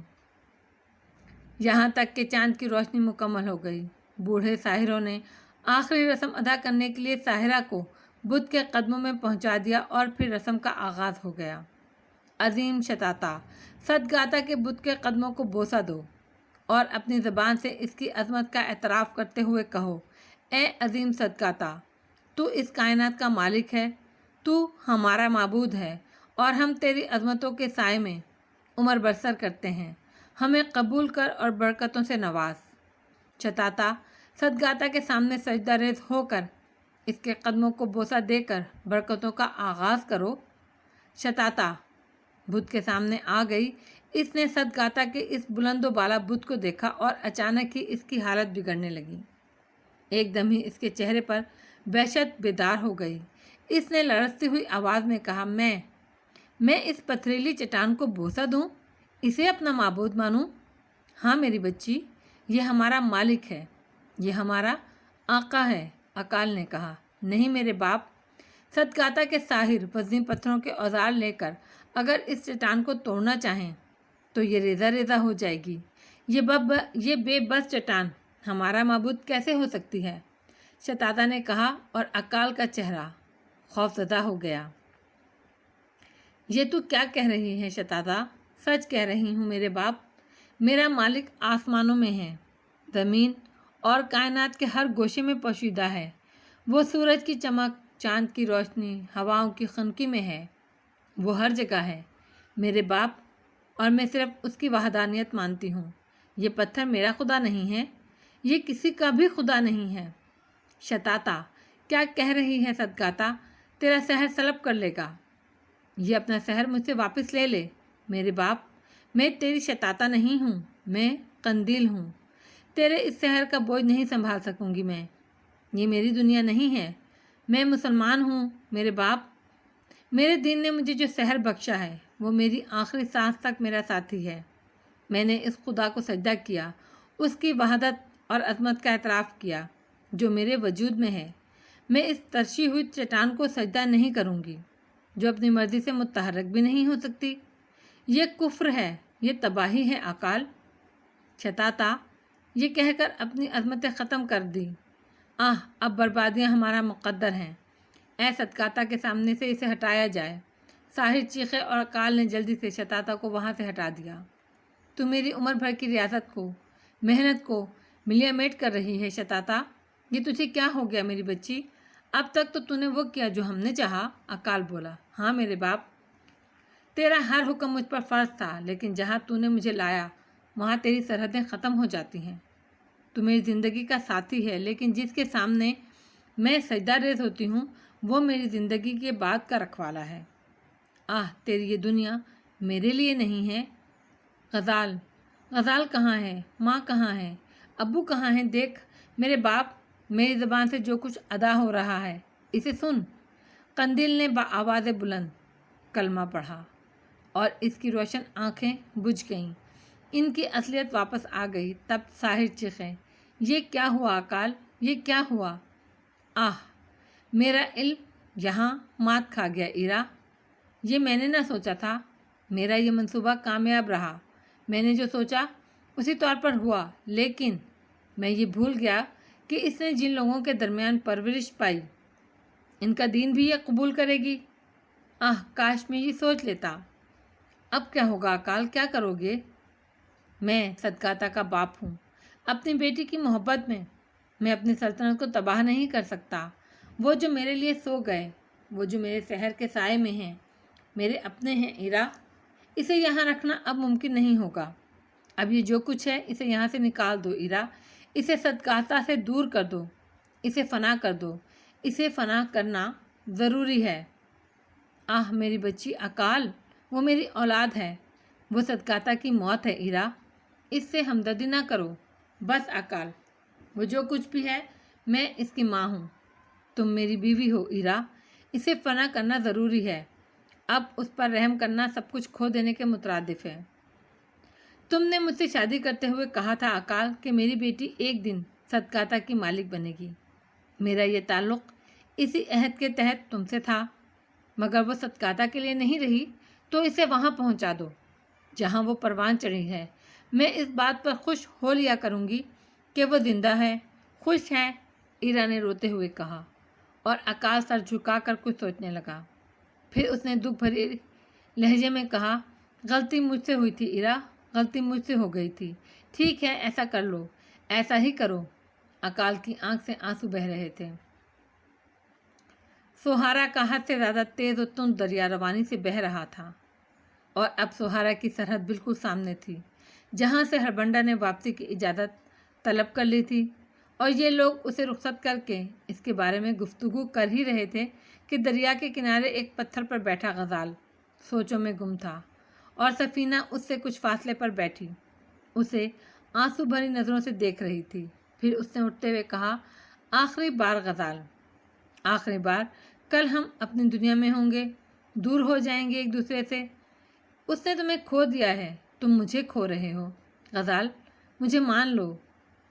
Speaker 1: یہاں تک کہ چاند کی روشنی مکمل ہو گئی۔ بوڑھے ساحروں نے آخری رسم ادا کرنے کے لیے ساحرہ کو بت کے قدموں میں پہنچا دیا اور پھر رسم کا آغاز ہو گیا۔ عظیم شتاتا، صدگاتا کے بت کے قدموں کو بوسہ دو اور اپنی زبان سے اس کی عظمت کا اعتراف کرتے ہوئے کہو، اے عظیم صدگاتا، تو اس کائنات کا مالک ہے، تو ہمارا معبود ہے اور ہم تیری عظمتوں کے سائے میں عمر بسر کرتے ہیں، ہمیں قبول کر اور برکتوں سے نواز۔ شتاتا صدگاتا کے سامنے سجدہ ریز ہو کر اس کے قدموں کو بوسہ دے کر برکتوں کا آغاز کرو۔ شتاتا بت کے سامنے آ گئی۔ اس نے صدگاتا کے اس بلند و بالا بت کو دیکھا اور اچانک ہی اس کی حالت بگڑنے لگی۔ ایک دم ہی اس کے چہرے پر وحشت بیدار ہو گئی۔ اس نے لرزتی ہوئی آواز میں کہا، میں اس پتھریلی چٹان کو بوسہ دوں، اسے اپنا معبود مانوں؟ ہاں میری بچی، یہ ہمارا مالک ہے، یہ ہمارا آقا ہے، اکال نے کہا۔ نہیں میرے باپ، صدگاتا کے ساحر وزنی پتھروں کے اوزار لے کر اگر اس چٹان کو توڑنا چاہیں تو یہ ریزہ ریزہ ہو جائے گی۔ یہ بے بس چٹان ہمارا معبود کیسے ہو سکتی ہے؟ شتاتا نے کہا اور اکال کا چہرہ خوف زدہ ہو گیا۔ یہ تو کیا کہہ رہی ہے شتاتا؟ سچ کہہ رہی ہوں میرے باپ، میرا مالک آسمانوں میں ہے، زمین اور کائنات کے ہر گوشے میں پوشیدہ ہے۔ وہ سورج کی چمک، چاند کی روشنی، ہواؤں کی خنکی میں ہے، وہ ہر جگہ ہے میرے باپ، اور میں صرف اس کی وحدانیت مانتی ہوں۔ یہ پتھر میرا خدا نہیں ہے، یہ کسی کا بھی خدا نہیں ہے۔ شتاتا کیا کہہ رہی ہے صدگاتا؟ تیرا سحر سلب کر لے گا، یہ اپنا سحر مجھ سے واپس لے لے۔ میرے باپ، میں تیری شتاتا نہیں ہوں، میں قندیل ہوں، تیرے اس سحر کا بوجھ نہیں سنبھال سکوں گی میں، یہ میری دنیا نہیں ہے، میں مسلمان ہوں میرے باپ، میرے دین نے مجھے جو سحر بخشا ہے وہ میری آخری سانس تک میرا ساتھی ہے۔ میں نے اس خدا کو سجدہ کیا، اس کی وحدت اور عظمت کا اعتراف کیا جو میرے وجود میں ہے۔ میں اس ترشی ہوئی چٹان کو سجدہ نہیں کروں گی جو اپنی مرضی سے متحرک بھی نہیں ہو سکتی۔ یہ کفر ہے، یہ تباہی ہے اکال۔ شتاتا یہ کہہ کر اپنی عظمتیں ختم کر دی۔ اب بربادیاں ہمارا مقدر ہیں، اے صدقاتا کے سامنے سے اسے ہٹایا جائے۔ ساحر چیخے اور اکال نے جلدی سے شتاتا کو وہاں سے ہٹا دیا۔ تو میری عمر بھر کی ریاست کو، محنت کو ملیا میٹ کر رہی ہے شتاتا، یہ تجھے کیا ہو گیا میری بچی؟ اب تک تو نے وہ کیا جو ہم نے چاہا۔ اکال بولا، ہاں میرے باپ، تیرا ہر حکم مجھ پر فرض تھا، لیکن جہاں نے مجھے لایا وہاں تیری سرحدیں ختم ہو جاتی ہیں۔ تو میری زندگی کا ساتھی ہے، لیکن جس کے سامنے میں سجدہ ریز ہوتی ہوں وہ میری زندگی کے بعد کا رکھوالا ہے۔ تیری یہ دنیا میرے لیے نہیں ہے۔ غزال کہاں ہے؟ ماں کہاں ہے؟ ابو کہاں ہیں؟ دیکھ میرے باپ، میری زبان سے جو کچھ ادا ہو رہا ہے اسے سن۔ قندیل نے بآواز بلند کلمہ پڑھا اور اس کی روشن آنکھیں بجھ گئیں، ان کی اصلیت واپس آ گئی۔ تب ساحر چیخے، یہ کیا ہوا اکال؟ یہ کیا ہوا؟ میرا علم یہاں مات کھا گیا ایرا، یہ میں نے نہ سوچا تھا۔ میرا یہ منصوبہ کامیاب رہا، میں نے جو سوچا اسی طور پر ہوا، لیکن میں یہ بھول گیا کہ اس نے جن لوگوں کے درمیان پرورش پائی ان کا دین بھی یہ قبول کرے گی۔ کاش میں یہ سوچ لیتا۔ اب کیا ہوگا اکال، کیا کرو گے؟ میں صدقاتا کا باپ ہوں، اپنی بیٹی کی محبت میں اپنی سلطنت کو تباہ نہیں کر سکتا۔ وہ جو میرے لیے سو گئے، وہ جو میرے شہر کے سائے میں ہیں، میرے اپنے ہیں ایرا، اسے یہاں رکھنا اب ممکن نہیں ہوگا۔ اب یہ جو کچھ ہے اسے یہاں سے نکال دو ایرا، اسے صدقاتا سے دور کر دو، اسے فنا کر دو، اسے فنا کرنا ضروری ہے۔ میری بچی اکال، وہ میری اولاد ہے، وہ صدقاتا کی موت ہے ایرا، اس سے ہمدردی نہ کرو۔ بس اکال، وہ جو کچھ بھی ہے میں اس کی ماں ہوں، تم میری بیوی ہو ایرا، اسے فنا کرنا ضروری ہے۔ اب اس پر رحم کرنا سب کچھ کھو دینے کے مترادف ہے۔ تم نے مجھ سے شادی کرتے ہوئے کہا تھا اکال کہ میری بیٹی ایک دن صدقاتا کی مالک بنے گی۔ میرا یہ تعلق اسی عہد کے تحت تم سے تھا، مگر وہ صدقاتا کے لیے نہیں رہی تو اسے وہاں پہنچا دو جہاں وہ پروان چڑھی ہے۔ میں اس بات پر خوش ہو لیا کروں گی کہ وہ زندہ ہے۔ خوش ہے، ایرا نے روتے ہوئے کہا، اور اکال سر جھکا کر کچھ سوچنے لگا۔ پھر اس نے دکھ بھری لہجے میں کہا، غلطی مجھ سے ہوئی تھی ایرا، غلطی مجھ سے ہو گئی تھی۔ ٹھیک ہے، ایسا کر لو، ایسا ہی کرو۔ اکال کی آنکھ سے آنسو بہہ رہے تھے۔ سوہارا کا حد سے زیادہ تیز و تند دریا روانی سے بہہ رہا تھا، اور اب سوہارا کی سرحد بالکل سامنے تھی، جہاں سے ہربنڈا نے واپسی کی اجازت طلب کر لی تھی، اور یہ لوگ اسے رخصت کر کے اس کے بارے میں گفتگو کر ہی رہے تھے کہ دریا کے کنارے ایک پتھر پر بیٹھا غزال سوچوں میں گم تھا، اور سفینہ اس سے کچھ فاصلے پر بیٹھی اسے آنسو بھری نظروں سے دیکھ رہی تھی۔ پھر اس نے اٹھتے ہوئے کہا، آخری بار غزال، آخری بار، کل ہم اپنی دنیا میں ہوں گے، دور ہو جائیں گے ایک دوسرے سے۔ اس نے تمہیں کھو دیا ہے، تم مجھے کھو رہے ہو۔ غزال، مجھے مان لو،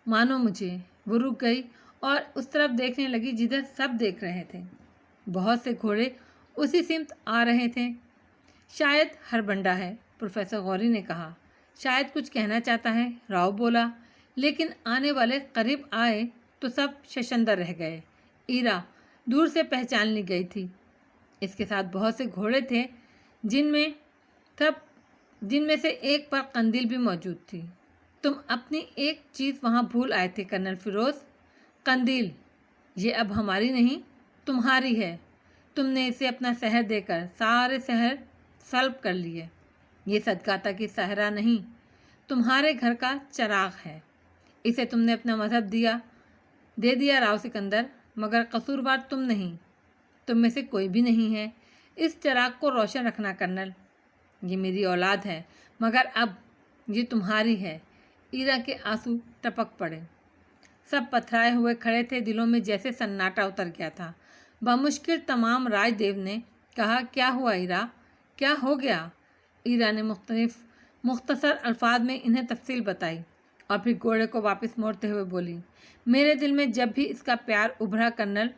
Speaker 1: مانو مجھے۔ وہ رک گئی اور اس طرف دیکھنے لگی جدھر سب دیکھ رہے تھے۔ بہت سے گھوڑے اسی سمت آ رہے تھے۔ شاید ہربنڈا ہے، پروفیسر غوری نے کہا۔ شاید کچھ کہنا چاہتا ہے، راؤ بولا، لیکن آنے والے قریب آئے تو سب ششندر رہ گئے۔ ایرا دور سے پہچان لی گئی تھی۔ اس کے ساتھ بہت سے گھوڑے تھے جن میں سے ایک پر قندیل بھی موجود تھی۔ تم اپنی ایک چیز وہاں بھول آئے تھے کرنل فیروز، قندیل۔ یہ اب ہماری نہیں، تمہاری ہے۔ تم نے اسے اپنا شہر دے کر سارے شہر سلب کر لیے۔ یہ صدقاتا کی صحرا نہیں، تمہارے گھر کا چراغ ہے۔ اسے تم نے اپنا مذہب دے دیا راؤ سکندر، مگر قصوروار تم نہیں، تم میں سے کوئی بھی نہیں ہے۔ اس چراغ کو روشن رکھنا کرنل۔ یہ میری اولاد ہے، مگر اب یہ تمہاری ہے۔ ایرا کے آنسو ٹپک پڑے۔ سب پتھرائے ہوئے کھڑے تھے، دلوں میں جیسے سناٹا اتر گیا تھا۔ بمشکل تمام راج دیو نے کہا، کیا ہوا ایرا، کیا ہو گیا؟ ایرا نے مختصر الفاظ میں انہیں تفصیل بتائی، اور پھر گھوڑے کو واپس موڑتے ہوئے بولی، میرے دل میں جب بھی اس کا پیار ابھرا کرنل،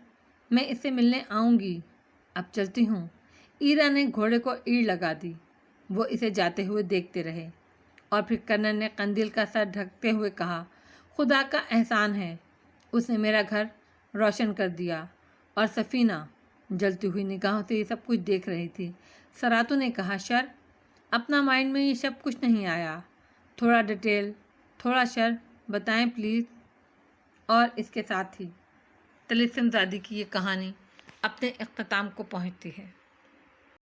Speaker 1: میں اس سے ملنے آؤں گی۔ اب چلتی ہوں۔ ایرا نے گھوڑے کو ایڑ لگا دی۔ وہ اسے جاتے ہوئے دیکھتے رہے اور پھر کرنل نے قندیل کا سر ڈھکتے ہوئے کہا، خدا کا احسان ہے، اس نے میرا گھر روشن کر دیا۔ اور سفینہ جلتی ہوئی نگاہوں سے یہ سب کچھ دیکھ رہی تھی۔ سراتو نے کہا، سر، اپنا مائنڈ میں یہ سب کچھ نہیں آیا، تھوڑا ڈیٹیل، تھوڑا سر بتائیں پلیز۔ اور اس کے ساتھ ہی طلسم زادی کی یہ کہانی اپنے اختتام کو پہنچتی ہے۔